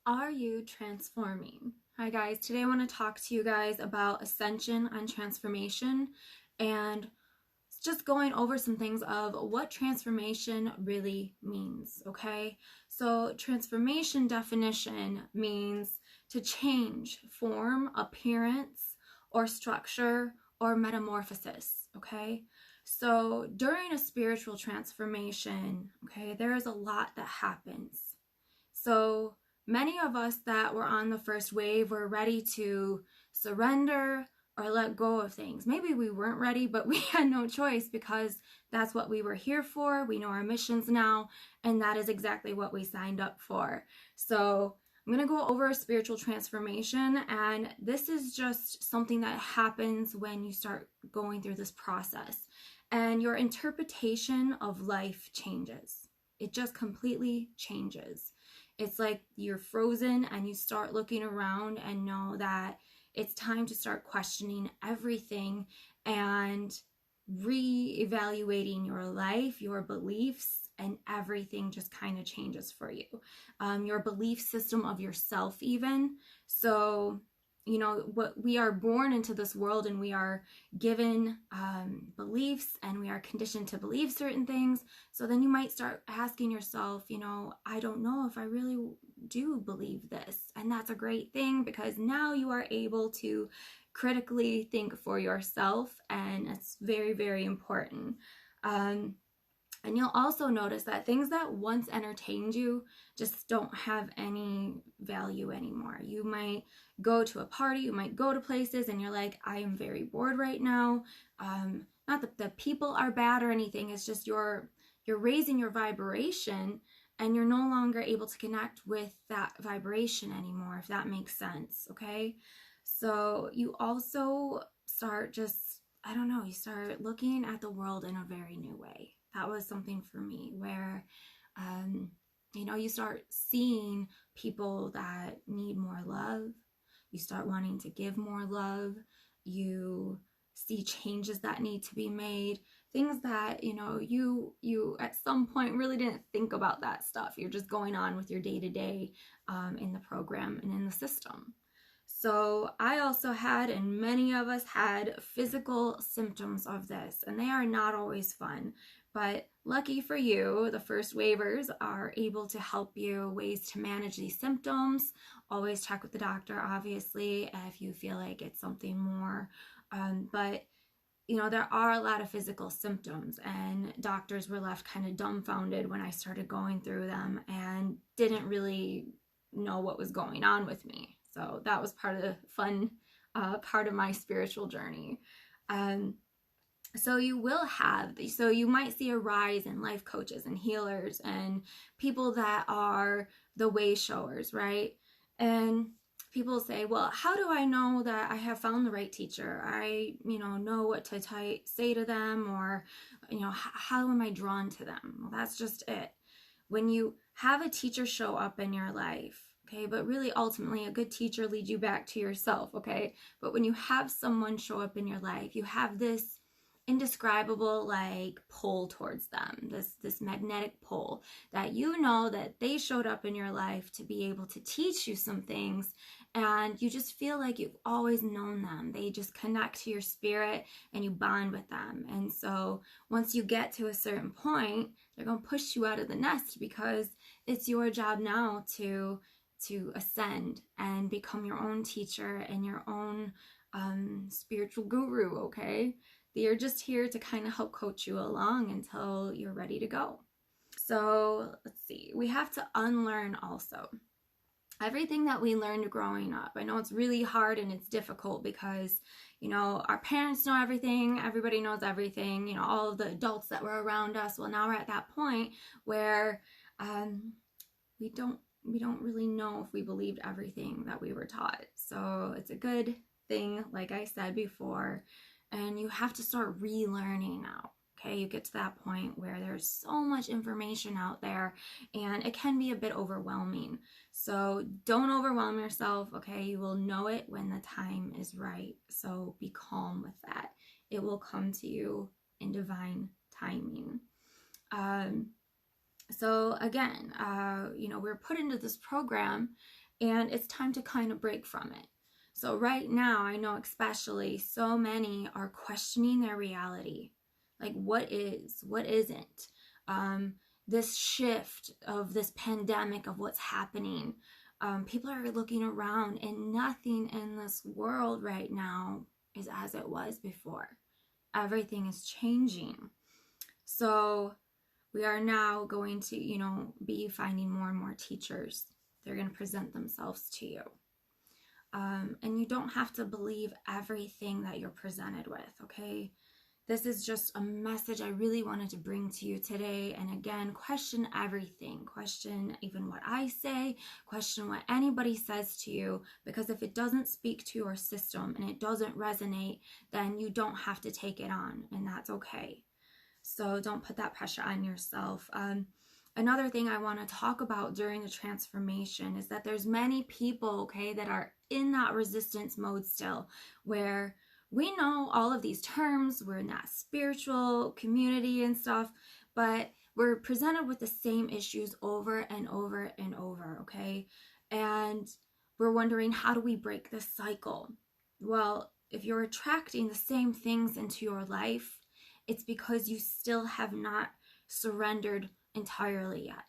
Are you transforming? Hi guys, today I want to talk to you guys about ascension and transformation and just going over some things of what transformation really means, okay? So transformation definition means to change form, appearance, or structure, or metamorphosis, okay? So during a spiritual transformation, okay, there is a lot that happens. So many of us that were on the first wave were ready to surrender or let go of things. Maybe we weren't ready, but we had no choice because that's what we were here for. We know our missions now, and that is exactly what we signed up for. So I'm going to go over spiritual transformation, and this is just something that happens when you start going through this process, and your interpretation of life changes. It just completely changes. It's like you're frozen and you start looking around and know that it's time to start questioning everything and re-evaluating your life, your beliefs, and everything just kind of changes for you. Your belief system of yourself even. So, you know, what we are born into this world and we are given beliefs and we are conditioned to believe certain things. So then you might start asking yourself, you know, I don't know if I really do believe this. And that's a great thing because now you are able to critically think for yourself, and it's very, very important. And you'll also notice that things that once entertained you just don't have any value anymore. You might go to a party, you might go to places, and you're like, I am very bored right now. Not that the people are bad or anything, it's just you're raising your vibration and you're no longer able to connect with that vibration anymore, if that makes sense, okay? So you also start just, I don't know, you start looking at the world in a very new way. That was something for me where, you know, you start seeing people that need more love. You start wanting to give more love. You see changes that need to be made. Things that, you know, you at some point really didn't think about that stuff. You're just going on with your day-to-day in the program and in the system. So I also had, and many of us had, physical symptoms of this, and they are not always fun. But lucky for you, the first waivers are able to help you ways to manage these symptoms. Always check with the doctor, obviously, if you feel like it's something more. But, you know, there are a lot of physical symptoms, and doctors were left kind of dumbfounded when I started going through them and didn't really know what was going on with me. So that was part of the fun part of my spiritual journey. So you might see a rise in life coaches and healers and people that are the way showers, right? And people say, well, how do I know that I have found the right teacher? I, know what to say to them, or, how am I drawn to them? Well, that's just it. When you have a teacher show up in your life, okay, but really ultimately a good teacher leads you back to yourself, okay? But when you have someone show up in your life, you have this indescribable pull towards them, this magnetic pull that you know that they showed up in your life to be able to teach you some things, and you just feel like you've always known them. They just connect to your spirit and you bond with them. And so once you get to a certain point, they're going to push you out of the nest because it's your job now to ascend and become your own teacher and your own spiritual guru, okay? They're just here to kind of help coach you along until you're ready to go. So let's see, we have to unlearn also. Everything that we learned growing up. I know it's really hard and it's difficult because, our parents know everything, everybody knows everything, all of the adults that were around us. Well, now we're at that point where we don't really know if we believed everything that we were taught. So it's a good thing, like I said before, and you have to start relearning now. Okay, you get to that point where there's so much information out there and it can be a bit overwhelming. So don't overwhelm yourself, okay? You will know it when the time is right. So be calm with that. It will come to you in divine timing. So again, we're put into this program and it's time to kind of break from it. So right now, I know especially so many are questioning their reality. Like, what is, what isn't? This shift of this pandemic, of what's happening. People are looking around, and nothing in this world right now is as it was before. Everything is changing. So we are now going to, be finding more and more teachers. They're going to present themselves to you. And you don't have to believe everything that you're presented with, okay? This is just a message I really wanted to bring to you today. And again, question everything. Question even what I say. Question what anybody says to you. Because if it doesn't speak to your system and it doesn't resonate, then you don't have to take it on. And that's okay. So don't put that pressure on yourself. Another thing I want to talk about during the transformation is that there's many people, okay, that are in that resistance mode still, where we know all of these terms, we're in that spiritual community and stuff, but we're presented with the same issues over and over and over, okay? And we're wondering, how do we break this cycle? Well, if you're attracting the same things into your life, it's because you still have not surrendered entirely yet.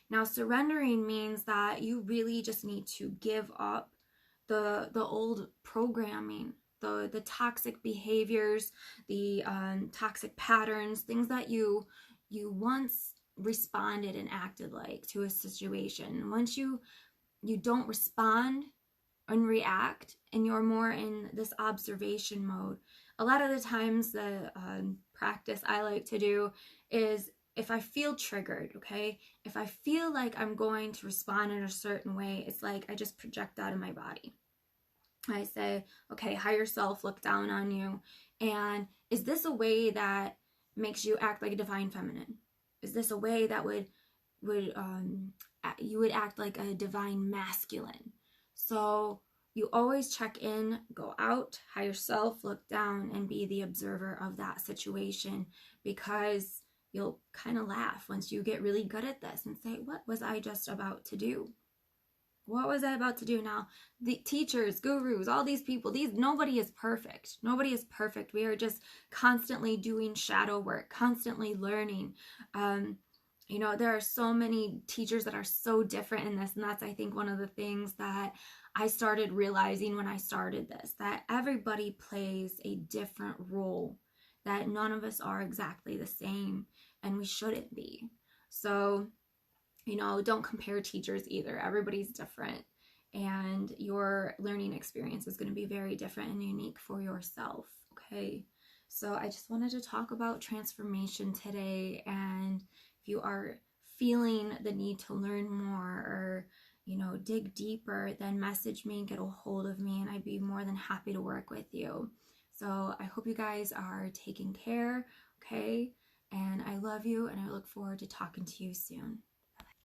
Now, surrendering means that you really just need to give up the old programming, the toxic behaviors, the toxic patterns, things that you once responded and acted like to a situation. Once you don't respond and react, and you're more in this observation mode, a lot of the times the practice I like to do is, if I feel triggered, okay, if I feel like I'm going to respond in a certain way, it's like I just project out of my body. I say, okay, higher self, look down on you. And is this a way that makes you act like a divine feminine? Is this a way that you would act like a divine masculine? So you always check in, go out, higher self, look down, and be the observer of that situation, because you'll kind of laugh once you get really good at this and say, what was I just about to do? What was I about to do? Now, the teachers, gurus, all these people, nobody is perfect. Nobody is perfect. We are just constantly doing shadow work, constantly learning. There are so many teachers that are so different in this, and that's, I think, one of the things that I started realizing when I started this, that everybody plays a different role, that none of us are exactly the same, and we shouldn't be. So, don't compare teachers either. Everybody's different, and your learning experience is going to be very different and unique for yourself, okay? So I just wanted to talk about transformation today, and if you are feeling the need to learn more or, dig deeper, then message me, get a hold of me, and I'd be more than happy to work with you. So I hope you guys are taking care, okay? And I love you, and I look forward to talking to you soon.